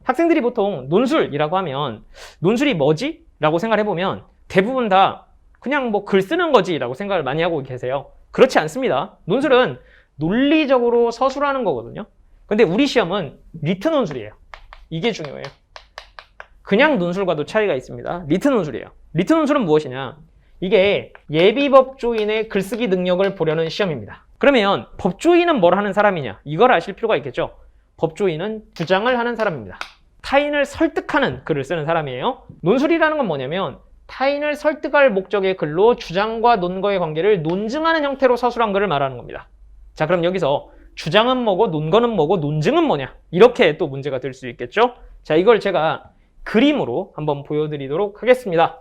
학생들이 보통 논술이라고 하면 논술이 뭐지? 라고 생각해보면 대부분 다 그냥 뭐 글 쓰는 거지 라고 생각을 많이 하고 계세요. 그렇지 않습니다. 논술은 논리적으로 서술하는 거거든요. 근데 우리 시험은 리트 논술이에요. 이게 중요해요. 그냥 논술과도 차이가 있습니다. 리트 논술이에요. 리트 논술은 무엇이냐? 이게 예비법조인의 글쓰기 능력을 보려는 시험입니다. 그러면 법조인은 뭘 하는 사람이냐? 이걸 아실 필요가 있겠죠? 법조인은 주장을 하는 사람입니다. 타인을 설득하는 글을 쓰는 사람이에요. 논술이라는 건 뭐냐면 타인을 설득할 목적의 글로 주장과 논거의 관계를 논증하는 형태로 서술한 글을 말하는 겁니다. 자, 그럼 여기서 주장은 뭐고 논거는 뭐고 논증은 뭐냐? 이렇게 또 문제가 될 수 있겠죠? 자, 이걸 제가 그림으로 한번 보여드리도록 하겠습니다.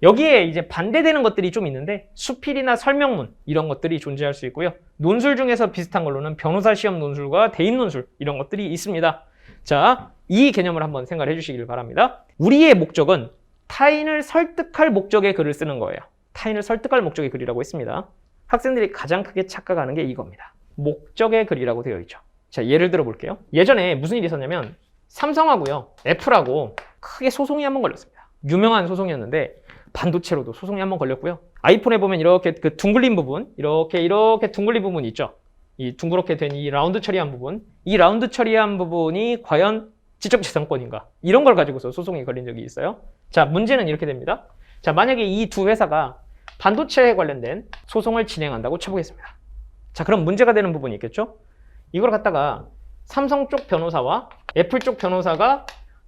여기에 이제 반대되는 것들이 좀 있는데 수필이나 설명문 이런 것들이 존재할 수 있고요. 논술 중에서 비슷한 걸로는 변호사 시험 논술과 대입 논술 이런 것들이 있습니다. 자, 이 개념을 한번 생각을 해주시길 바랍니다. 우리의 목적은 타인을 설득할 목적의 글을 쓰는 거예요. 타인을 설득할 목적의 글이라고 했습니다. 학생들이 가장 크게 착각하는 게 이겁니다. 목적의 글이라고 되어 있죠. 자, 예를 들어 볼게요. 예전에 무슨 일이 있었냐면 삼성하고요, 애플하고 크게 소송이 한번 걸렸습니다. 유명한 소송이었는데 반도체로도 소송이 한번 걸렸고요. 아이폰에 보면 이렇게 그 둥글린 부분, 이렇게 둥글린 부분이 있죠. 이 둥그렇게 된 이 라운드 처리한 부분, 이 라운드 처리한 부분이 과연 지적재산권인가? 이런 걸 가지고서 소송이 걸린 적이 있어요. 자, 문제는 이렇게 됩니다. 자, 만약에 이 두 회사가 반도체에 관련된 소송을 진행한다고 쳐보겠습니다. 자, 그럼 문제가 되는 부분이 있겠죠? 이걸 갖다가 삼성 쪽 변호사와 애플 쪽 변호사가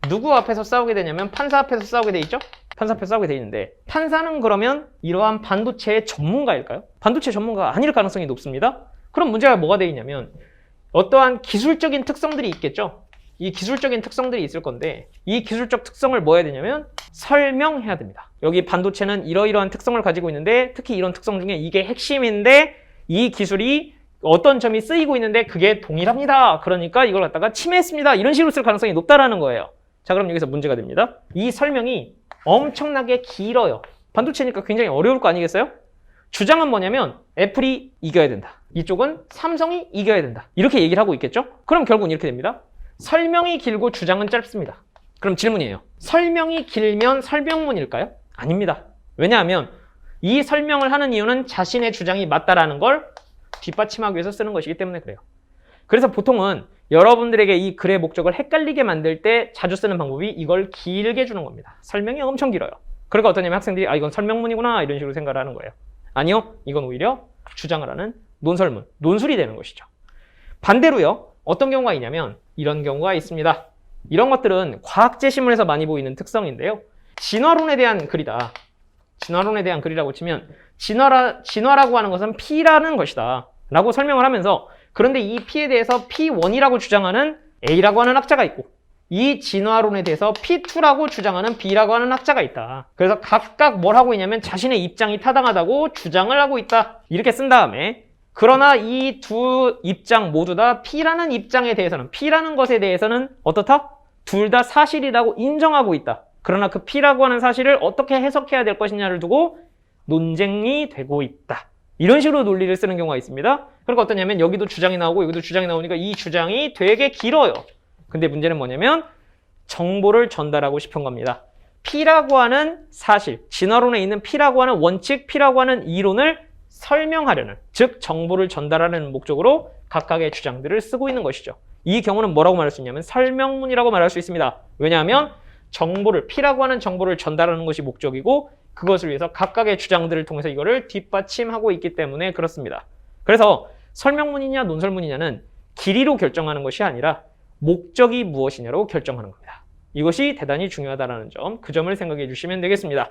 누구 앞에서 싸우게 되냐면 판사 앞에서 싸우게 돼 있죠? 판사 앞에서 싸우게 돼 있는데 판사는 그러면 이러한 반도체의 전문가일까요? 반도체 전문가가 아닐 가능성이 높습니다. 그럼 문제가 뭐가 돼 있냐면 어떠한 기술적인 특성들이 있겠죠? 이 기술적인 특성들이 있을 건데 이 기술적 특성을 뭐 해야 되냐면 설명해야 됩니다. 여기 반도체는 이러이러한 특성을 가지고 있는데 특히 이런 특성 중에 이게 핵심인데 이 기술이 어떤 점이 쓰이고 있는데 그게 동일합니다. 그러니까 이걸 갖다가 침해했습니다. 이런 식으로 쓸 가능성이 높다라는 거예요. 자, 그럼 여기서 문제가 됩니다. 이 설명이 엄청나게 길어요. 반도체니까 굉장히 어려울 거 아니겠어요? 주장은 뭐냐면 애플이 이겨야 된다. 이쪽은 삼성이 이겨야 된다. 이렇게 얘기를 하고 있겠죠? 그럼 결국은 이렇게 됩니다. 설명이 길고 주장은 짧습니다. 그럼 질문이에요. 설명이 길면 설명문일까요? 아닙니다. 왜냐하면 이 설명을 하는 이유는 자신의 주장이 맞다라는 걸 뒷받침하기 위해서 쓰는 것이기 때문에 그래요. 그래서 보통은 여러분들에게 이 글의 목적을 헷갈리게 만들 때 자주 쓰는 방법이 이걸 길게 주는 겁니다. 설명이 엄청 길어요. 그러니까 어떠냐면 학생들이 이건 설명문이구나 이런 식으로 생각을 하는 거예요. 아니요, 이건 오히려 주장을 하는 논설문, 논술이 되는 것이죠. 반대로요, 어떤 경우가 있냐면 이런 경우가 있습니다. 이런 것들은 과학재심물에서 많이 보이는 특성인데요. 진화론에 대한 글이다. 진화론에 대한 글이라고 치면 진화라고 하는 것은 P라는 것이다 라고 설명을 하면서 그런데 이 P에 대해서 P1이라고 주장하는 A라고 하는 학자가 있고 이 진화론에 대해서 P2라고 주장하는 B라고 하는 학자가 있다. 그래서 각각 뭘 하고 있냐면 자신의 입장이 타당하다고 주장을 하고 있다. 이렇게 쓴 다음에 그러나 이 두 입장 모두 다 P라는 입장에 대해서는 P라는 것에 대해서는 어떻다? 둘 다 사실이라고 인정하고 있다. 그러나 그 P라고 하는 사실을 어떻게 해석해야 될 것이냐를 두고 논쟁이 되고 있다. 이런 식으로 논리를 쓰는 경우가 있습니다. 그러니까 어떠냐면 여기도 주장이 나오고 여기도 주장이 나오니까 이 주장이 되게 길어요. 근데 문제는 뭐냐면 정보를 전달하고 싶은 겁니다. P라고 하는 사실, 진화론에 있는 P라고 하는 원칙, P라고 하는 이론을 설명하려는, 즉 정보를 전달하는 목적으로 각각의 주장들을 쓰고 있는 것이죠. 이 경우는 뭐라고 말할 수 있냐면 설명문이라고 말할 수 있습니다. 왜냐하면 정보를, P라고 하는 정보를 전달하는 것이 목적이고 그것을 위해서 각각의 주장들을 통해서 이거를 뒷받침하고 있기 때문에 그렇습니다. 그래서 설명문이냐 논설문이냐는 길이로 결정하는 것이 아니라 목적이 무엇이냐로 결정하는 겁니다. 이것이 대단히 중요하다는 점, 그 점을 생각해 주시면 되겠습니다.